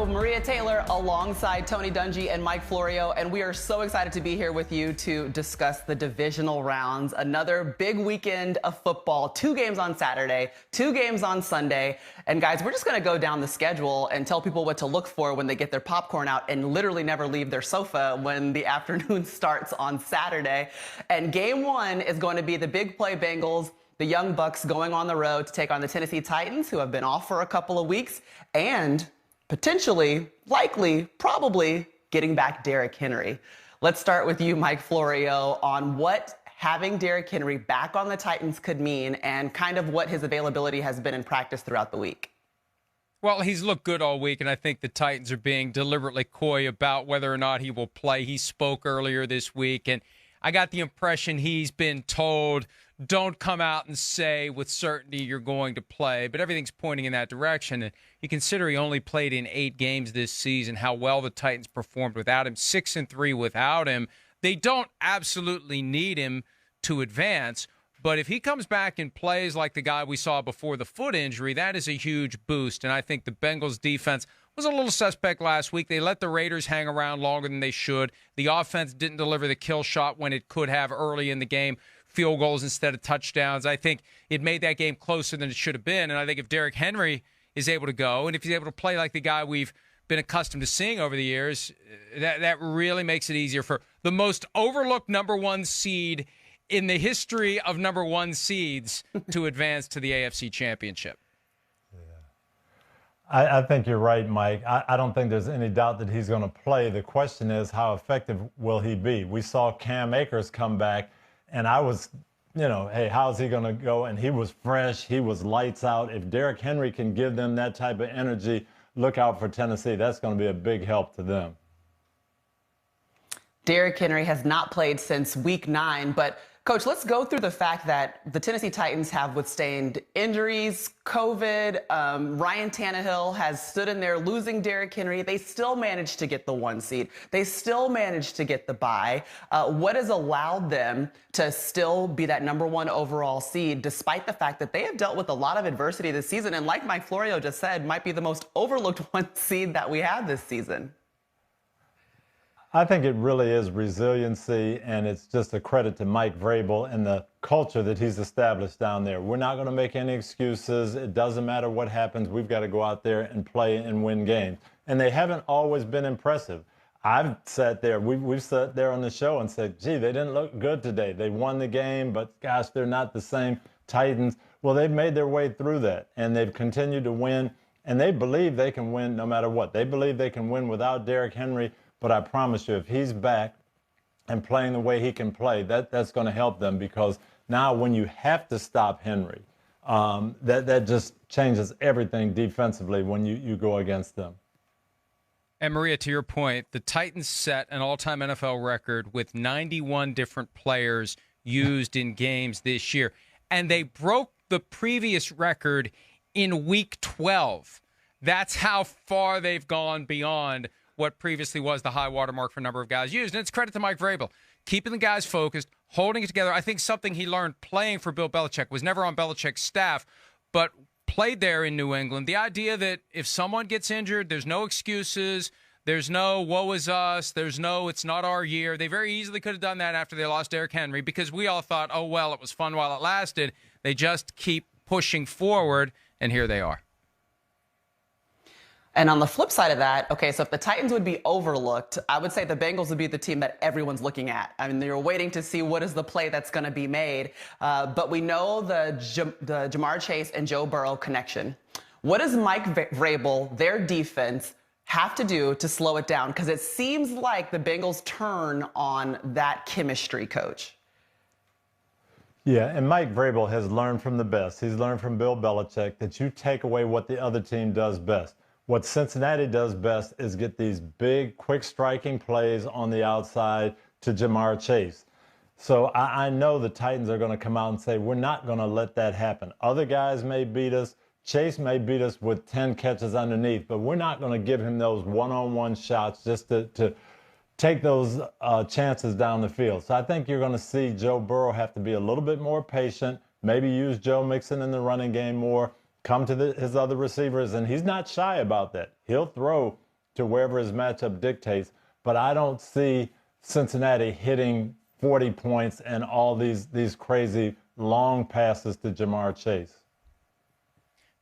Maria Taylor alongside Tony Dungy and Mike Florio, and we are so excited to be here with you to discuss the divisional rounds. Another big weekend of football, 2 games on Saturday, 2 games on Sunday. And guys, we're just going to go down the schedule and tell people what to look for when they get their popcorn out and literally never leave their sofa when the afternoon starts on Saturday. And game 1 is going to be the big play Bengals, the Young Bucks going on the road to take on the Tennessee Titans, who have been off for a couple of weeks, and potentially, likely, probably getting back Derrick Henry. Let's start with you, Mike Florio, on what having Derrick Henry back on the Titans could mean and kind of what his availability has been in practice throughout the week. Well, he's looked good all week, and I think the Titans are being deliberately coy about whether or not he will play. He spoke earlier this week, and I got the impression he's been told, don't come out and say with certainty you're going to play, but everything's pointing in that direction. And you consider he only played in 8 games this season, how well the Titans performed without him, 6-3 without him. They don't absolutely need him to advance, but if he comes back and plays like the guy we saw before the foot injury, that is a huge boost. And I think the Bengals defense was a little suspect last week. They let the Raiders hang around longer than they should. The offense didn't deliver the kill shot when it could have early in the game. Field goals instead of touchdowns. I think it made that game closer than it should have been. And I think if Derrick Henry is able to go, and if he's able to play like the guy we've been accustomed to seeing over the years, that really makes it easier for the most overlooked number 1 seed in the history of number 1 seeds to advance to the AFC Championship. I think you're right, Mike. I don't think there's any doubt that he's going to play. The question is, how effective will he be? We saw Cam Akers come back, and I was, hey, how's he going to go? And he was fresh. He was lights out. If Derrick Henry can give them that type of energy, look out for Tennessee. That's going to be a big help to them. Derrick Henry has not played since week 9, but Coach, let's go through the fact that the Tennessee Titans have withstood injuries, COVID. Ryan Tannehill has stood in there losing Derrick Henry. They still managed to get the 1 seed. They still managed to get the bye. What has allowed them to still be that number 1 overall seed, despite the fact that they have dealt with a lot of adversity this season, and like Mike Florio just said, might be the most overlooked 1 seed that we have this season? I think it really is resiliency, and it's just a credit to Mike Vrabel and the culture that he's established down there. We're not going to make any excuses. It doesn't matter what happens. We've got to go out there and play and win games. And they haven't always been impressive. I've sat there, we've sat there on the show and said, gee, they didn't look good today. They won the game, but gosh, they're not the same Titans. Well, they've made their way through that, and they've continued to win, and they believe they can win no matter what. They believe they can win without Derrick Henry. But I promise you, if he's back and playing the way he can play, that's going to help them, because now when you have to stop Henry, that just changes everything defensively when you go against them. And Maria, to your point, the Titans set an all-time NFL record with 91 different players used in games this year. And they broke the previous record in week 12. That's how far they've gone beyond what previously was the high watermark for number of guys used. And it's credit to Mike Vrabel, keeping the guys focused, holding it together. I think something he learned playing for Bill Belichick, was never on Belichick's staff, but played there in New England. The idea that if someone gets injured, there's no excuses, there's no woe is us, there's no it's not our year. They very easily could have done that after they lost Derrick Henry, because we all thought, oh, well, it was fun while it lasted. They just keep pushing forward, and here they are. And on the flip side of that, okay, so if the Titans would be overlooked, I would say the Bengals would be the team that everyone's looking at. I mean, they're waiting to see what is the play that's going to be made. But we know the Jamar Chase and Joe Burrow connection. What does Mike Vrabel, their defense, have to do to slow it down? Because it seems like the Bengals turn on that chemistry, Coach. Yeah, and Mike Vrabel has learned from the best. He's learned from Bill Belichick that you take away what the other team does best. What Cincinnati does best is get these big, quick striking plays on the outside to Jamar Chase. So I know the Titans are going to come out and say, we're not going to let that happen. Other guys may beat us. Chase may beat us with 10 catches underneath, but we're not going to give him those one-on-one shots just to take those chances down the field. So I think you're going to see Joe Burrow have to be a little bit more patient, maybe use Joe Mixon in the running game more, come to his other receivers, and he's not shy about that. He'll throw to wherever his matchup dictates. But I don't see Cincinnati hitting 40 points and all these crazy long passes to Jamar Chase.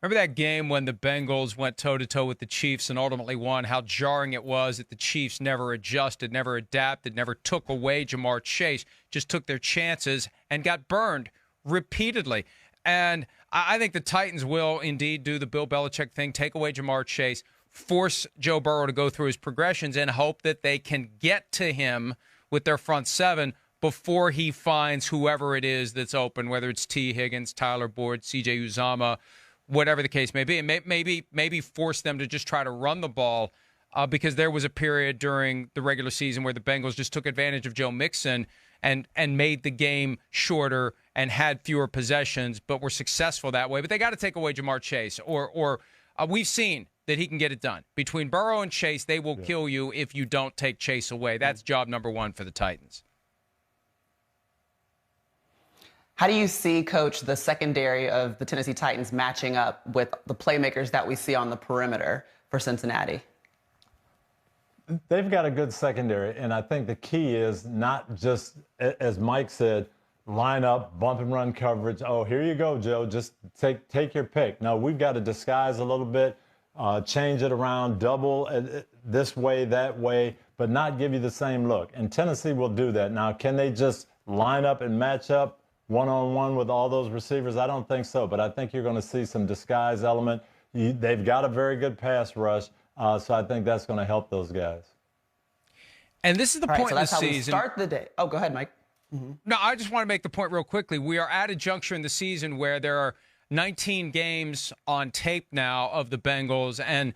Remember that game when the Bengals went toe-to-toe with the Chiefs and ultimately won, how jarring it was that the Chiefs never adjusted, never adapted, never took away Jamar Chase, just took their chances and got burned repeatedly. And I think the Titans will indeed do the Bill Belichick thing, take away Jamar Chase, force Joe Burrow to go through his progressions and hope that they can get to him with their front seven before he finds whoever it is that's open, whether it's T. Higgins, Tyler Boyd, C.J. Uzomah, whatever the case may be, and maybe force them to just try to run the ball because there was a period during the regular season where the Bengals just took advantage of Joe Mixon and made the game shorter and had fewer possessions, but were successful that way. But they got to take away Jamar Chase, or we've seen that he can get it done. Between Burrow and Chase, they will kill you if you don't take Chase away. That's job number one for the Titans. How do you see, Coach, the secondary of the Tennessee Titans matching up with the playmakers that we see on the perimeter for Cincinnati? They've got a good secondary, and I think the key is not just, as Mike said, line up, bump and run coverage. Oh, here you go, Joe. Just take your pick. No, we've got to disguise a little bit, change it around, double this way, that way, but not give you the same look. And Tennessee will do that. Now, can they just line up and match up one-on-one with all those receivers? I don't think so, but I think you're going to see some disguise element. They've got a very good pass rush, so I think that's going to help those guys. And this is the point so in the that's how we season. start the day. Oh, go ahead, Mike. Mm-hmm. No, I just want to make the point real quickly. We are at a juncture in the season where there are 19 games on tape now of the Bengals, and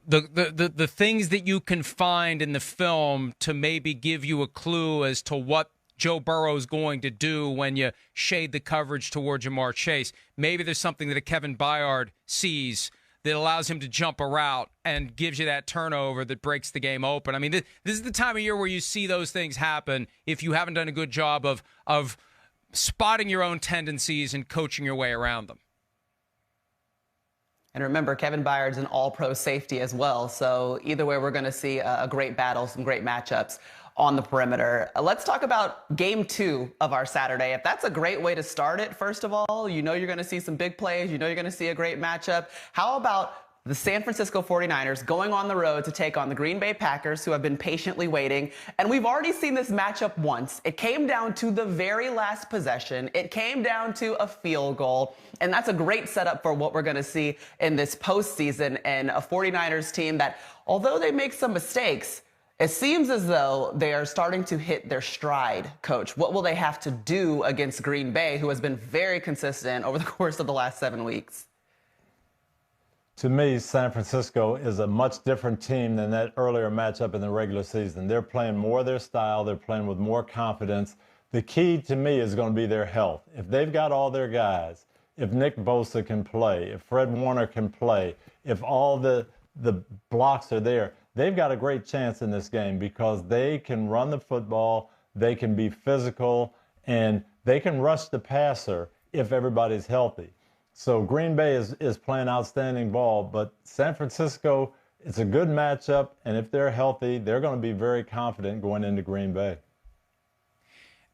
the things that you can find in the film to maybe give you a clue as to what Joe Burrow is going to do when you shade the coverage toward Jamar Chase. Maybe there's something that a Kevin Byard sees that allows him to jump a route and gives you that turnover that breaks the game open. I mean, this is the time of year where you see those things happen if you haven't done a good job of spotting your own tendencies and coaching your way around them. And remember, Kevin Byard's an all-pro safety as well. So either way, we're going to see a great battle, some great matchups on the perimeter. Let's talk about game 2 of our Saturday. If that's a great way to start it, first of all, you know you're going to see some big plays. You know you're going to see a great matchup. How about the San Francisco 49ers going on the road to take on the Green Bay Packers, who have been patiently waiting? And we've already seen this matchup once. It came down to the very last possession. It came down to a field goal. And that's a great setup for what we're going to see in this postseason, and a 49ers team that, although they make some mistakes, it seems as though they are starting to hit their stride. Coach, what will they have to do against Green Bay, who has been very consistent over the course of the last 7 weeks? To me, San Francisco is a much different team than that earlier matchup in the regular season. They're playing more their style. They're playing with more confidence. The key to me is going to be their health. If they've got all their guys, if Nick Bosa can play, if Fred Warner can play, if all the blocks are there, they've got a great chance in this game because they can run the football, they can be physical, and they can rush the passer if everybody's healthy. So Green Bay is playing outstanding ball, but San Francisco, it's a good matchup, and if they're healthy, they're going to be very confident going into Green Bay.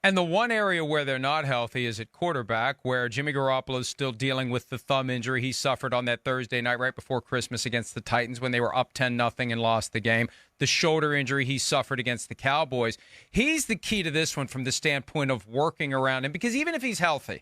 And the one area where they're not healthy is at quarterback, where Jimmy Garoppolo is still dealing with the thumb injury he suffered on that Thursday night right before Christmas against the Titans when they were up 10-0 and lost the game. The shoulder injury he suffered against the Cowboys. He's the key to this one from the standpoint of working around him, because even if he's healthy,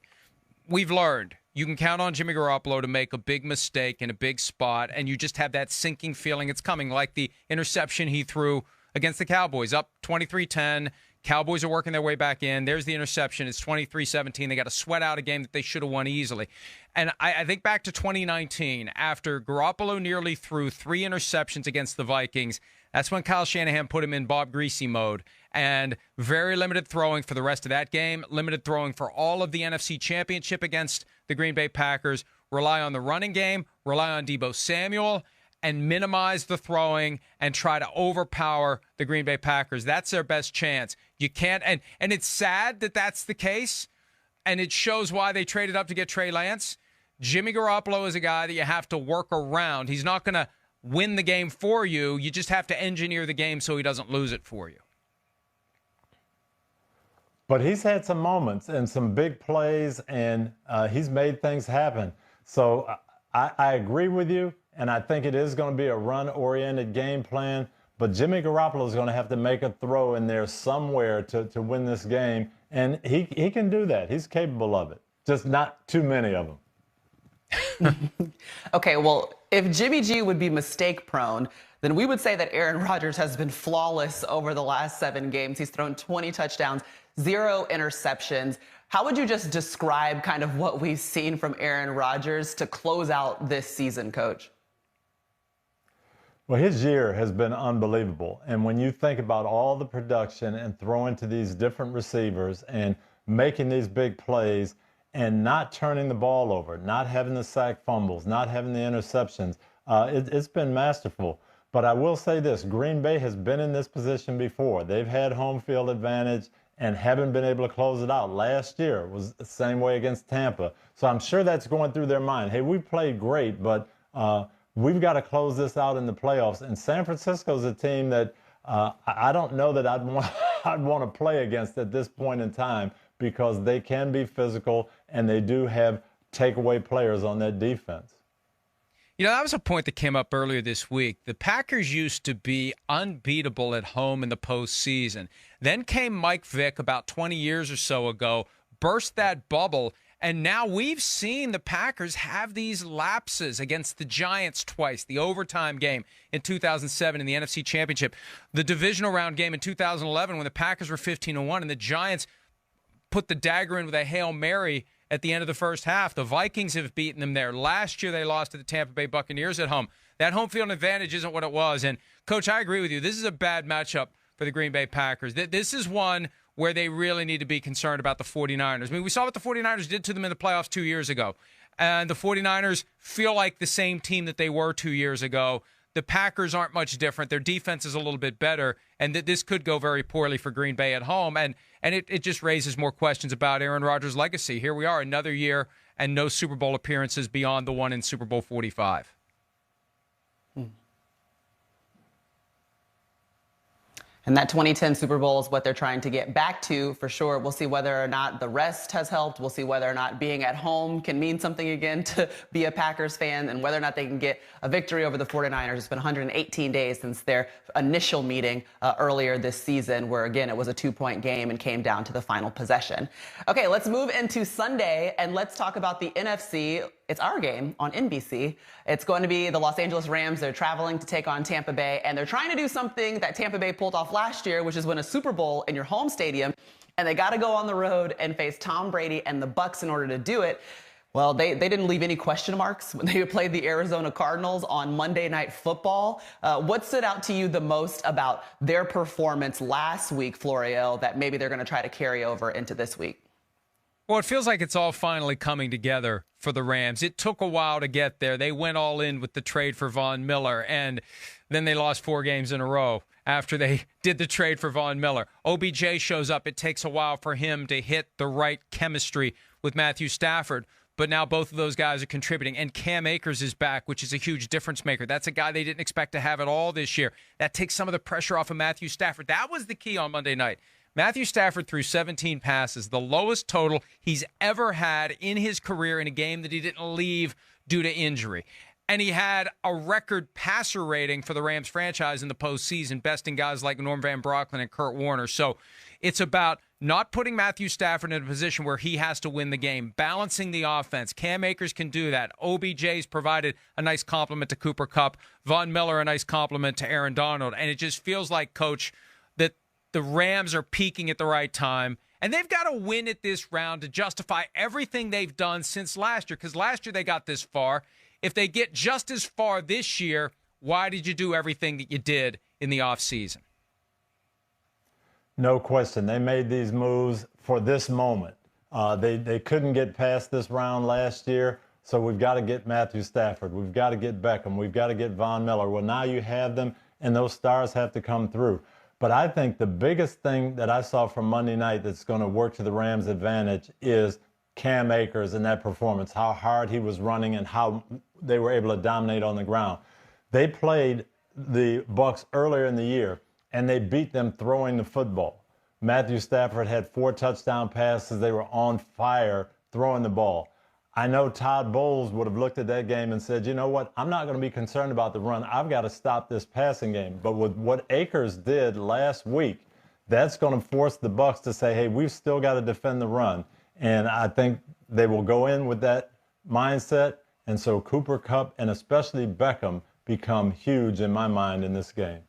we've learned you can count on Jimmy Garoppolo to make a big mistake in a big spot, and you just have that sinking feeling it's coming, like the interception he threw against the Cowboys, up 23-10. Cowboys are working their way back in. There's the interception. It's 23-17. They got to sweat out a game that they should have won easily. And I think back to 2019, after Garoppolo nearly threw 3 interceptions against the Vikings, that's when Kyle Shanahan put him in Bob Greasy mode. And very limited throwing for the rest of that game, limited throwing for all of the NFC Championship against the Green Bay Packers. Rely on the running game, rely on Deebo Samuel, and minimize the throwing and try to overpower the Green Bay Packers. That's their best chance. You can't, and it's sad that that's the case, and it shows why they traded up to get Trey Lance. Jimmy Garoppolo is a guy that you have to work around. He's not going to win the game for you. You just have to engineer the game so he doesn't lose it for you. But he's had some moments and some big plays, and he's made things happen. So I agree with you, and I think it is going to be a run-oriented game plan. But Jimmy Garoppolo is going to have to make a throw in there somewhere to win this game, and he can do that. He's capable of it, just not too many of them. Okay, well, if Jimmy G would be mistake-prone, then we would say that Aaron Rodgers has been flawless over the last 7 games. He's thrown 20 touchdowns, 0 interceptions. How would you just describe kind of what we've seen from Aaron Rodgers to close out this season, Coach? Well, his year has been unbelievable. And when you think about all the production and throwing to these different receivers and making these big plays and not turning the ball over, not having the sack fumbles, not having the interceptions, it's been masterful. But I will say this, Green Bay has been in this position before. They've had home field advantage and haven't been able to close it out. Last year was the same way against Tampa. So I'm sure that's going through their mind. Hey, we played great, but we've got to close this out in the playoffs. And San Francisco's a team that I don't know that I'd want to play against at this point in time, because they can be physical and they do have takeaway players on that defense. You know, that was a point that came up earlier this week. The Packers used to be unbeatable at home in the postseason. Then came Mike Vick about 20 years or so ago, burst that bubble, and now we've seen the Packers have these lapses against the Giants twice, the overtime game in 2007 in the NFC Championship, the divisional round game in 2011 when the Packers were 15-1 and the Giants put the dagger in with a Hail Mary at the end of the first half. The Vikings have beaten them there. Last year, they lost to the Tampa Bay Buccaneers at home. That home field advantage isn't what it was. And, Coach, I agree with you. This is a bad matchup for the Green Bay Packers. This is one where they really need to be concerned about the 49ers. I mean, we saw what the 49ers did to them in the playoffs 2 years ago. And the 49ers feel like the same team that they were 2 years ago. The Packers aren't much different. Their defense is a little bit better, and this could go very poorly for Green Bay at home. And it just raises more questions about Aaron Rodgers' legacy. Here we are, another year, and no Super Bowl appearances beyond the one in Super Bowl 45. And that 2010 Super Bowl is what they're trying to get back to, for sure. We'll see whether or not the rest has helped. We'll see whether or not being at home can mean something again to be a Packers fan, and whether or not they can get a victory over the 49ers. It's been 118 days since their initial meeting earlier this season, where, again, it was a 2-point game and came down to the final possession. Okay, let's move into Sunday, and let's talk about the NFC. It's our game on NBC. It's going to be the Los Angeles Rams. They're traveling to take on Tampa Bay, and they're trying to do something that Tampa Bay pulled off last year, which is win a Super Bowl in your home stadium, and they got to go on the road and face Tom Brady and the Bucs in order to do it. Well, they didn't leave any question marks when they played the Arizona Cardinals on Monday Night Football. What stood out to you the most about their performance last week, Florio, that maybe they're going to try to carry over into this week? Well, it feels like it's all finally coming together for the Rams. It took a while to get there. They went all in with the trade for Von Miller, and then they lost 4 games in a row after they did the trade for Von Miller. OBJ shows up. It takes a while for him to hit the right chemistry with Matthew Stafford, but now both of those guys are contributing, and Cam Akers is back, which is a huge difference maker. That's a guy they didn't expect to have it all this year. That takes some of the pressure off of Matthew Stafford. That was the key on Monday night. Matthew Stafford threw 17 passes, the lowest total he's ever had in his career in a game that he didn't leave due to injury. And he had a record passer rating for the Rams franchise in the postseason, besting guys like Norm Van Brocklin and Kurt Warner. So it's about not putting Matthew Stafford in a position where he has to win the game, balancing the offense. Cam Akers can do that. OBJ's provided a nice compliment to Cooper Kupp. Von Miller, a nice compliment to Aaron Donald. And it just feels like, Coach, that the Rams are peaking at the right time, and they've got to win at this round to justify everything they've done since last year, because last year they got this far. If they get just as far this year, why did you do everything that you did in the offseason? No question. They made these moves for this moment. They couldn't get past this round last year, so we've got to get Matthew Stafford. We've got to get Beckham. We've got to get Von Miller. Well, now you have them, and those stars have to come through. But I think the biggest thing that I saw from Monday night that's going to work to the Rams' advantage is Cam Akers and that performance, how hard he was running and how they were able to dominate on the ground. They played the Bucs earlier in the year, and they beat them throwing the football. Matthew Stafford had 4 touchdown passes. They were on fire throwing the ball. I know Todd Bowles would have looked at that game and said, you know what, I'm not going to be concerned about the run. I've got to stop this passing game. But with what Akers did last week, that's going to force the Bucs to say, hey, we've still got to defend the run. And I think they will go in with that mindset. And so Cooper Kupp and especially Beckham become huge in my mind in this game.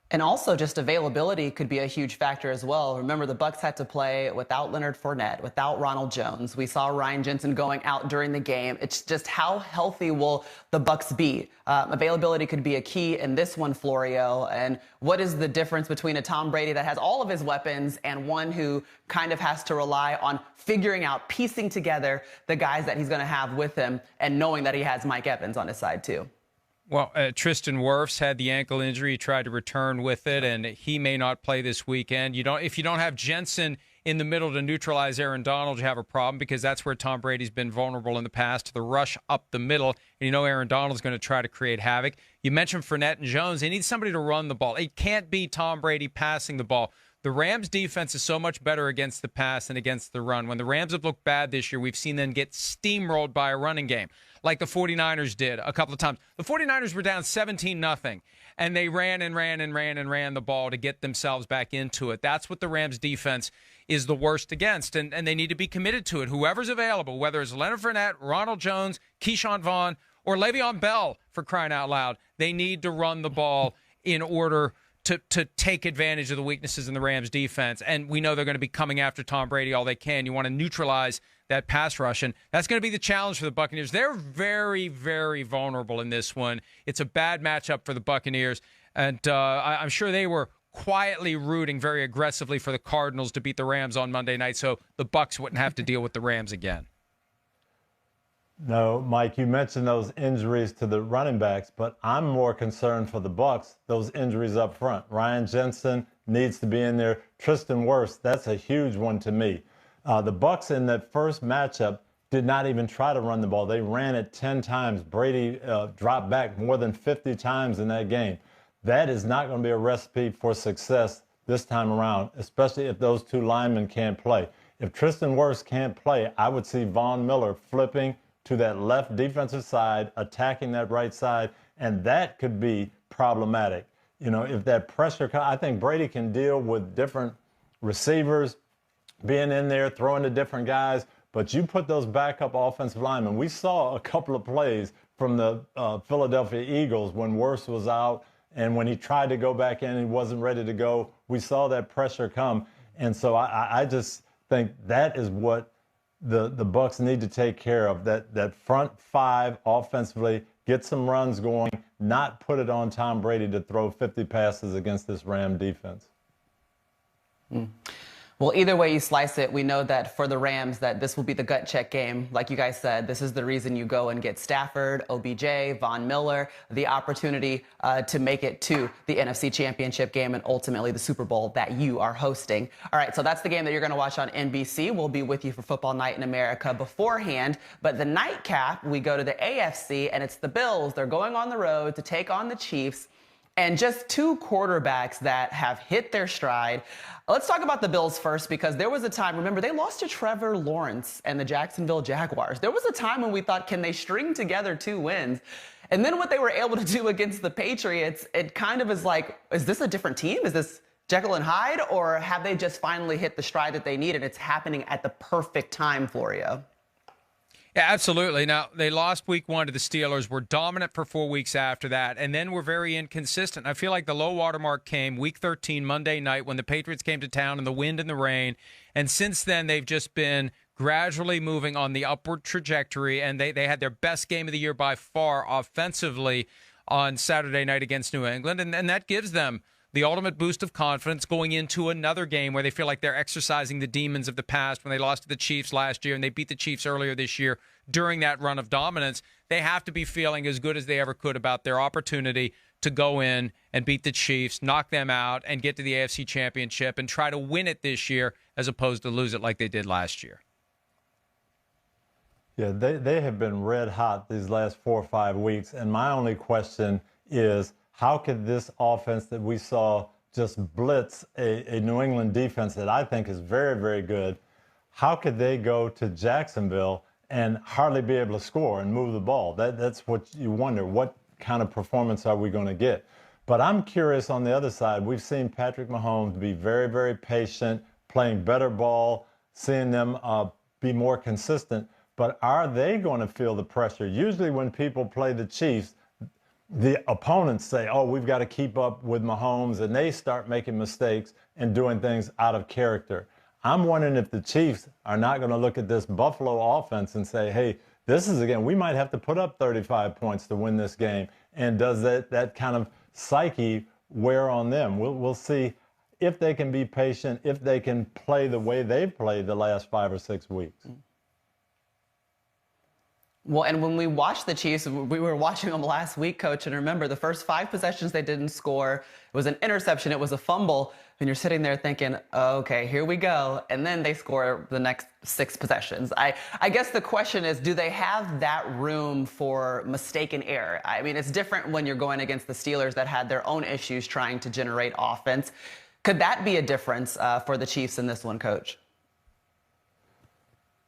And also just availability could be a huge factor as well. Remember, the Bucs had to play without Leonard Fournette, without Ronald Jones. We saw Ryan Jensen going out during the game. It's just how healthy will the Bucs be? Availability could be a key in this one, Florio. And what is the difference between a Tom Brady that has all of his weapons and one who kind of has to rely on figuring out, piecing together the guys that he's going to have with him and knowing that he has Mike Evans on his side too? Well, Tristan Wirfs had the ankle injury. He tried to return with it, and he may not play this weekend. If you don't have Jensen in the middle to neutralize Aaron Donald, you have a problem because that's where Tom Brady's been vulnerable in the past, to the rush up the middle. And Aaron Donald's going to try to create havoc. You mentioned Fournette and Jones. They need somebody to run the ball. It can't be Tom Brady passing the ball. The Rams' defense is so much better against the pass than against the run. When the Rams have looked bad this year, we've seen them get steamrolled by a running game, like the 49ers did a couple of times. The 49ers were down 17-0, and they ran the ball to get themselves back into it. That's what the Rams' defense is the worst against, and they need to be committed to it. Whoever's available, whether it's Leonard Fournette, Ronald Jones, Keyshawn Vaughn, or Le'Veon Bell, for crying out loud, they need to run the ball in order to take advantage of the weaknesses in the Rams defense. And we know they're going to be coming after Tom Brady all they can. You want to neutralize that pass rush, and that's going to be the challenge for the Buccaneers. They're very, very vulnerable in this one. It's a bad matchup for the Buccaneers, and I'm sure they were quietly rooting very aggressively for the Cardinals to beat the Rams on Monday night so the Bucs wouldn't have to deal with the Rams again. No, Mike, you mentioned those injuries to the running backs, but I'm more concerned for the Bucs, those injuries up front. Ryan Jensen needs to be in there. Tristan Wirfs, that's a huge one to me. The Bucs in that first matchup did not even try to run the ball. They ran it 10 times. Brady dropped back more than 50 times in that game. That is not going to be a recipe for success this time around, especially if those two linemen can't play. If Tristan Wirfs can't play, I would see Von Miller flipping to that left defensive side, attacking that right side, and that could be problematic. If that pressure comes, I think Brady can deal with different receivers being in there, throwing to different guys, but you put those backup offensive linemen. We saw a couple of plays from the Philadelphia Eagles when Wirfs was out, and when he tried to go back in, he wasn't ready to go. We saw that pressure come, and so I just think that is what the Bucs need to take care of, that front five offensively, get some runs going, not put it on Tom Brady to throw 50 passes against this Ram defense. Well, either way you slice it, we know that for the Rams that this will be the gut check game. Like you guys said, this is the reason you go and get Stafford, OBJ, Von Miller, the opportunity to make it to the NFC Championship game and ultimately the Super Bowl that you are hosting. All right, so that's the game that you're going to watch on NBC. We'll be with you for Football Night in America beforehand. But the nightcap, we go to the AFC, and it's the Bills. They're going on the road to take on the Chiefs. And just two quarterbacks that have hit their stride. Let's talk about the Bills first, because there was a time, remember, they lost to Trevor Lawrence and the Jacksonville Jaguars. There was a time when we thought, can they string together 2 wins? And then what they were able to do against the Patriots, it kind of is like, is this a different team? Is this Jekyll and Hyde? Or have they just finally hit the stride that they need and it's happening at the perfect time for you? Yeah, absolutely. Now, they lost week 1 to the Steelers, were dominant for 4 weeks after that, and then were very inconsistent. I feel like the low watermark came week 13, Monday night, when the Patriots came to town in the wind and the rain, and since then they've just been gradually moving on the upward trajectory, and they had their best game of the year by far offensively on Saturday night against New England, and that gives them the ultimate boost of confidence going into another game where they feel like they're exercising the demons of the past when they lost to the Chiefs last year and they beat the Chiefs earlier this year during that run of dominance. They have to be feeling as good as they ever could about their opportunity to go in and beat the Chiefs, knock them out, and get to the AFC Championship and try to win it this year as opposed to lose it like they did last year. Yeah, they have been red hot these last 4 or 5 weeks. And my only question is, how could this offense that we saw just blitz a New England defense that I think is very, very good, how could they go to Jacksonville and hardly be able to score and move the ball? That's what you wonder. What kind of performance are we going to get? But I'm curious on the other side. We've seen Patrick Mahomes be very, very patient, playing better ball, seeing them be more consistent. But are they going to feel the pressure? Usually when people play the Chiefs, the opponents say, oh, we've got to keep up with Mahomes, and they start making mistakes and doing things out of character. I'm wondering if the Chiefs are not going to look at this Buffalo offense and say, hey, this is, again, we might have to put up 35 points to win this game. And does that kind of psyche wear on them? We'll see if they can be patient, if they can play the way they've played the last 5 or 6 weeks. Well, and when we watched the Chiefs, we were watching them last week, Coach, and remember the first 5 possessions they didn't score. It was an interception. It was a fumble. And you're sitting there thinking, okay, here we go. And then they score the next 6 possessions. I guess the question is, do they have that room for mistaken error? I mean, it's different when you're going against the Steelers that had their own issues trying to generate offense. Could that be a difference for the Chiefs in this one, Coach?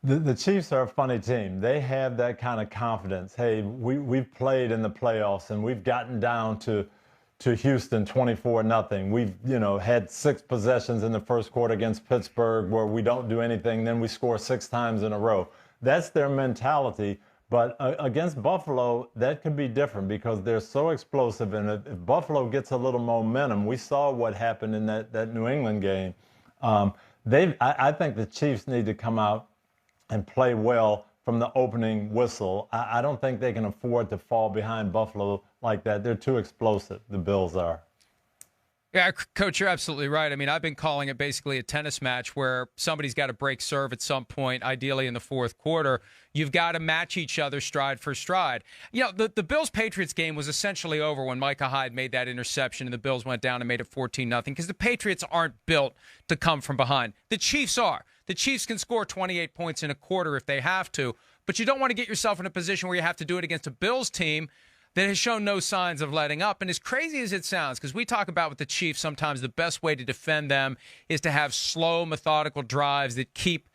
The Chiefs are a funny team. They have that kind of confidence. Hey, we've played in the playoffs and we've gotten down to Houston 24-0. We've, had 6 possessions in the first quarter against Pittsburgh where we don't do anything, then we score 6 times in a row. That's their mentality. But against Buffalo, that could be different because they're so explosive. And if Buffalo gets a little momentum, we saw what happened in that New England game. I think the Chiefs need to come out and play well from the opening whistle. I don't think they can afford to fall behind Buffalo like that. They're too explosive, the Bills are. Yeah, Coach, you're absolutely right. I mean, I've been calling it basically a tennis match where somebody's got to break serve at some point, ideally in the fourth quarter. You've got to match each other stride for stride. The Bills-Patriots game was essentially over when Micah Hyde made that interception and the Bills went down and made it 14-0 because the Patriots aren't built to come from behind. The Chiefs are. The Chiefs can score 28 points in a quarter if they have to, but you don't want to get yourself in a position where you have to do it against a Bills team that has shown no signs of letting up. And as crazy as it sounds, because we talk about with the Chiefs, sometimes the best way to defend them is to have slow, methodical drives that keep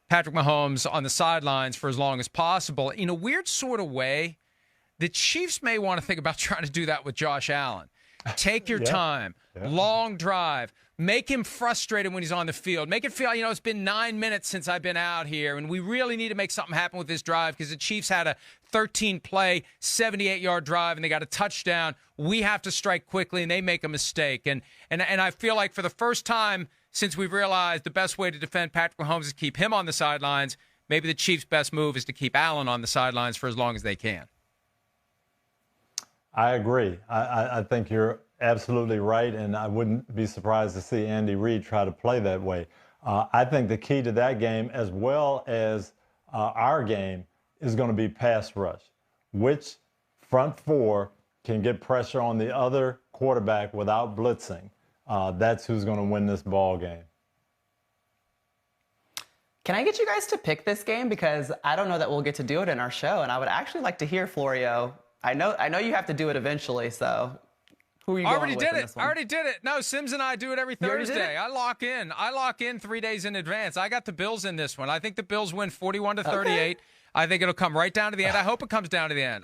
Patrick Mahomes on the sidelines for as long as possible. In a weird sort of way, the Chiefs may want to think about trying to do that with Josh Allen. Take your time, long drive. Make him frustrated when he's on the field. Make it feel, it's been 9 minutes since I've been out here, and we really need to make something happen with this drive because the Chiefs had a 13-play, 78-yard drive, and they got a touchdown. We have to strike quickly, and they make a mistake. And I feel like for the first time since we've realized the best way to defend Patrick Mahomes is keep him on the sidelines, maybe the Chiefs' best move is to keep Allen on the sidelines for as long as they can. I agree. I think you're absolutely right, and I wouldn't be surprised to see Andy Reid try to play that way. I think the key to that game, as well as our game, is going to be pass rush. Which front 4 can get pressure on the other quarterback without blitzing? That's who's going to win this ball game. Can I get you guys to pick this game? Because I don't know that we'll get to do it in our show, and I would actually like to hear, Florio. I know you have to do it eventually, so who are you going with in this one? I already did it. No, Sims and I do it every Thursday. I lock in 3 days in advance. I got the Bills in this one. I think the Bills win 41-38. Okay. I think it'll come right down to the end. I hope it comes down to the end.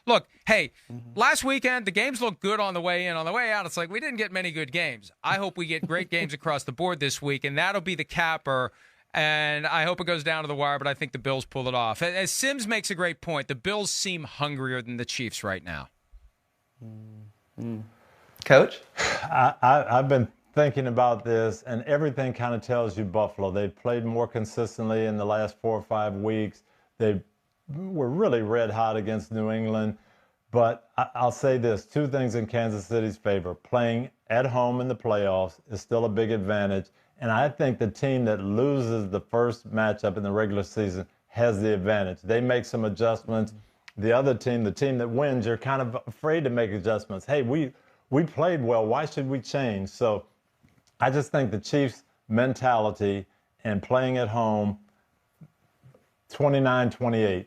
Look, hey, last weekend, the games looked good on the way in. On the way out, it's like we didn't get many good games. I hope we get great games across the board this week, and that'll be the capper. And I hope it goes down to the wire, but I think the Bills pull it off. As Sims makes a great point, the Bills seem hungrier than the Chiefs right now. Coach? I've been thinking about this, and everything kind of tells you Buffalo. They've played more consistently in the last 4 or 5 weeks. They were really red hot against New England. But I'll say this, 2 things in Kansas City's favor. Playing at home in the playoffs is still a big advantage. And I think the team that loses the first matchup in the regular season has the advantage. They make some adjustments. The other team, the team that wins, you're kind of afraid to make adjustments. Hey, we played well. Why should we change? So I just think the Chiefs' mentality and playing at home 29-28.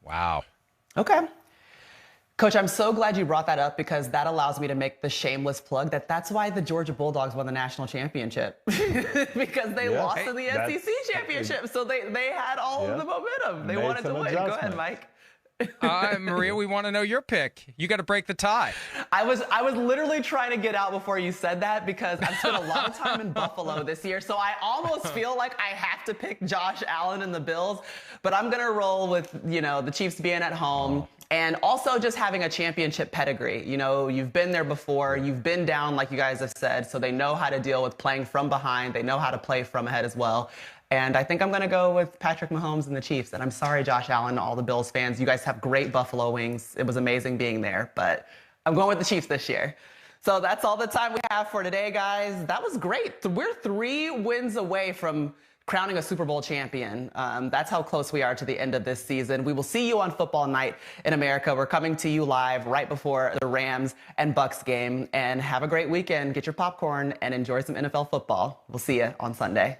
Wow. Okay. Coach, I'm so glad you brought that up because that allows me to make the shameless plug that's why the Georgia Bulldogs won the national championship because they lost in the SEC championship. So they had all of the momentum. They wanted to win. Go ahead, Mike. Maria, we want to know your pick. You got to break the tie. I was literally trying to get out before you said that because I've spent a lot of time in Buffalo this year, so I almost feel like I have to pick Josh Allen and the Bills, but I'm going to roll with, the Chiefs being at home and also just having a championship pedigree. You've been there before. You've been down, like you guys have said, so they know how to deal with playing from behind. They know how to play from ahead as well. And I think I'm going to go with Patrick Mahomes and the Chiefs. And I'm sorry, Josh Allen, all the Bills fans. You guys have great Buffalo wings. It was amazing being there. But I'm going with the Chiefs this year. So that's all the time we have for today, guys. That was great. We're 3 wins away from crowning a Super Bowl champion. That's how close we are to the end of this season. We will see you on Football Night in America. We're coming to you live right before the Rams and Bucks game. And have a great weekend. Get your popcorn and enjoy some NFL football. We'll see you on Sunday.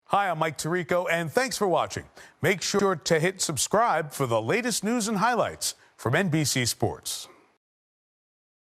Hi, I'm Mike Tirico, and thanks for watching. Make sure to hit subscribe for the latest news and highlights from NBC Sports.